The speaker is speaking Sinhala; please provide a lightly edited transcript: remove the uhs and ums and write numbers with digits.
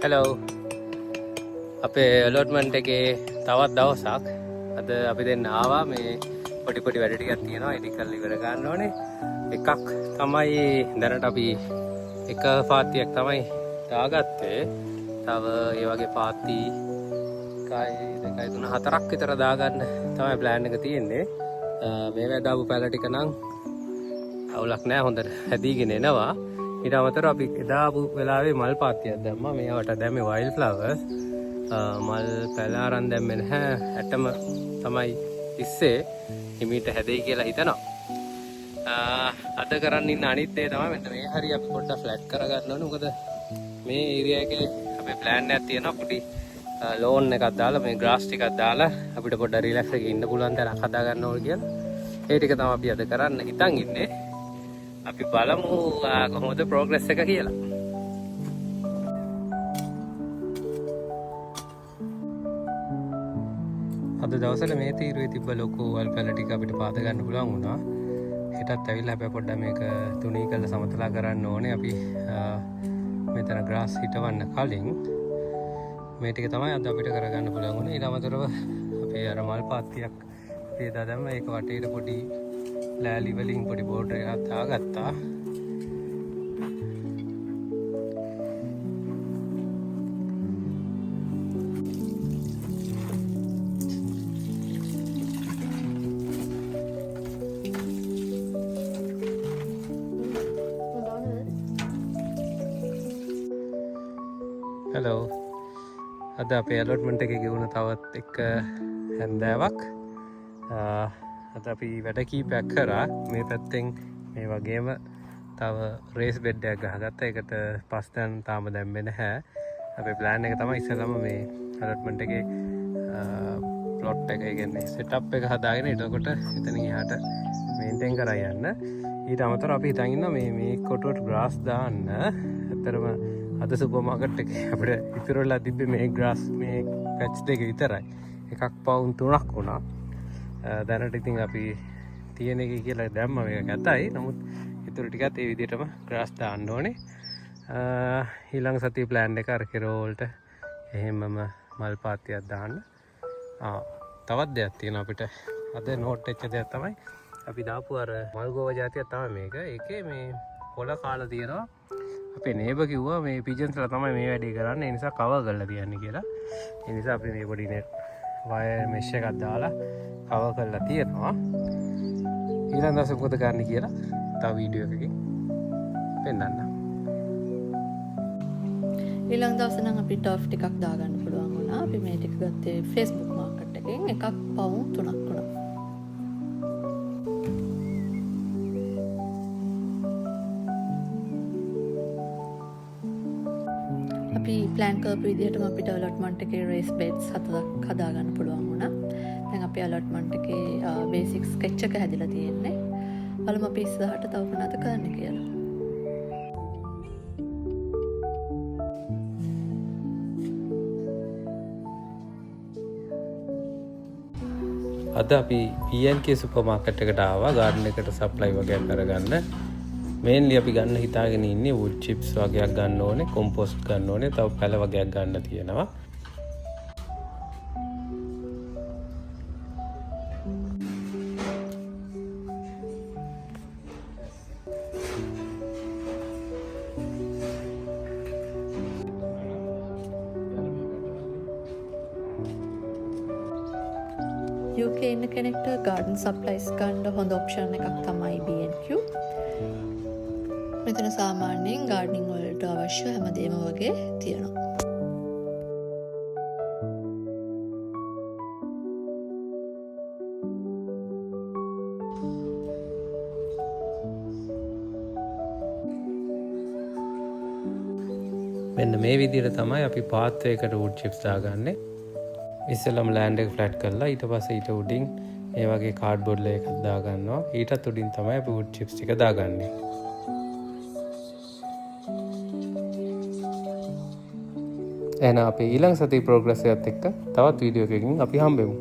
Hello. අපේ allotment එකේ තවත් දවසක් අද අපි දෙන්න ආවා මේ පොඩි වැඩ ටිකක් තියෙනවා ඒ ටික කරලා ඉවර ගන්න ඕනේ. එකක් තමයි දැනට අපි එක පාත්තියක් තමයි දාගත්තේ. තව ඒ වගේ පාත්ති 1 2 3 4ක් විතර දාගන්න තමයි plan එක තියෙන්නේ. මේ දාපු පැල ටික නම් අවුලක් නැහැ හොඳට හැදීගෙන එනවා. ඊට අමතරව අපි දාපු වෙලාවේ මල් පාත්තියක් දැම්මා. මේවට දැම්මේ wild flowers. මල් පැල අරන් දැම්මේ නැහැ. ඇටම තමයි ඉස්සේ හිමීට හැදෙයි කියලා හිතනවා. අද කරන්න ඉන්න අනිත් දේ තමයි මෙන්න මේ හරිය අපි පොඩ්ඩක් ෆ්ලැට් කරගන්න ඕනේ. මොකද මේ ඒරියා එකේ අපේ ප්ලෑන් එකක් තියෙනවා. පොඩි ලෝන් එකක් දාලා මේ ග්‍රාස් ටිකක් දාලා අපිට පොඩ්ඩක් රිලැක්ස් එකේ ඉන්න පුළුවන් තැනක් හදා ගන්න ඕනේ කියලා. ඒ ටික තමයි අපි අද කරන්න හිතන් ඉන්නේ. අපි බලමු කොහොමද ප්‍රෝග්‍රස් එක කියලා. අද දවසට මේ තීරුවේ තිබ්බ ලොකු වල් පැල ටික අපිට පාද ගන්න පුළුවන් වුණා. හෙටත් ඇවිල්ලා හැබැයි පොඩ්ඩක් මේක තුනී කරලා සමතලා කරන්න ඕනේ. අපි මෙතන ග්‍රාස් හිටවන්න කලින් මේ ටික තමයි අද අපිට කරගන්න පුළුවන් වුණේ. ඊට අමතරව අපේ අර මල් පාත්තියක් අපි එදා දැම්ම ඒක වටේට පොඩි ලෑලි වලින් පොඩි බෝඩර් එකක් දාගත්තා. Hello. අද අපේ allotment එකේ ගෙවුණ තවත් එක හැන්දෑවක්. අද අපි වැඩ කීපයක් කරා. මේ පැත්තෙන් මේ වගේම තව රේස් බෙඩ් එකක් ගහගත්තා. ඒකට පස් දැන් තාම දැම්මේ නැහැ. අපේ plan එක තමයි ඉස්සෙල්ලාම මේ allotment එකේ plot එක කියන්නේ setup එක හදාගෙන එතකොට එතනින් එහාට maintain කරා යන්න. ඊට අමතරව අපි හිතන් ඉන්නවා මේ කොටුවට grass දාන්න. ඇත්තරම අද සුපර් මාකට් එකේ අපිට ඉතුරු වෙලා තිබ්බේ මේ ග්‍රාස් මේ පැච් දෙක විතරයි. එකක් පවුන් 3ක් වුණා. දැනට ඉතින් අපි තියෙන එක කියලා දැම්ම මේක ගැතයි. නමුත් ඉතුරු ටිකත් ඒ විදිහටම ග්‍රාස් දාන්න ඕනේ. ඊළඟ සතිය ප්ලෑන් එක අර කෙරෝල්ට එහෙමම මල් පාත්තියක් දාන්න. තවත් දෙයක් තියෙනවා අපිට. අද නෝට් වෙච්ච දෙයක් තමයි අපි දාපු අර මල්ගෝවා జాතියක් තමයි මේක. ඒකේ මේ කොළ කාලා තියෙනවා. අපේ නේබර් කිව්වා මේ පිජන්ස්ලා තමයි මේ වැඩේ කරන්නේ. ඒ නිසා කවර් කරලා තියන්නේ කියලා. ඒ නිසා අපි මේ පොඩි net wire mesh එකක් දාලා කවර් කරලා තියෙනවා. ඊළඟ දවසේ මොකද කරන්න කියලා තව වීඩියෝ එකකින් පෙන්නන්න. ඊළඟ දවසේ නම් අපිට ටර්ෆ් ටිකක් දාගන්න පුළුවන් වුණා. අපි මේ ටික ගත්තේ Facebook මාකට් එකෙන්. එකක් පවුන් 3ක් වුණා. ප්ලෑන් කරපු විදිහටම අපිට allotment එකේ race beds 7ක් හදාගන්න පුළුවන් වුණා. දැන් අපේ allotment එකේ basic sketch එක හැදිලා තියෙන්නේ. බලමු අපි ඉස්සරහට තව මොනවද කරන්න කියලා. අද අපි PNK සුපර් මාකට් එකට ආවා garden එකට supply වගේක් කරගන්න. මේන්ලි අපි ගන්න හිතාගෙන ඉන්නේ wood chips වගේක් ගන්න ඕනේ, compost ගන්න ඕනේ, තව පැල වගේක් ගන්න තියෙනවා. UK ඉන්න කෙනෙක්ට garden supplies ගන්න හොඳ option එකක් තමයි B&Q. මෙතන සාමාන්‍යයෙන් ගාඩනින් වලට අවශ්‍ය හැමදේම වගේ තියෙනවා. මෙන්න මේ විදිහට තමයි අපි pathway එකට wood chips දාගන්නේ. ඉස්සෙල්ලාම land එක flat කරලා ඊට පස්සේ ඊට උඩින් මේ වගේ cardboard layer එකක් දාගන්නවා. ඊටත් උඩින් තමයි අපි wood chips ටික දාගන්නේ. එහෙනම් අපි ඊළඟ සතියේ ප්‍රෝග්‍රස් එකත් එක්ක තවත් වීඩියෝ එකකින් අපි හම්බෙමු.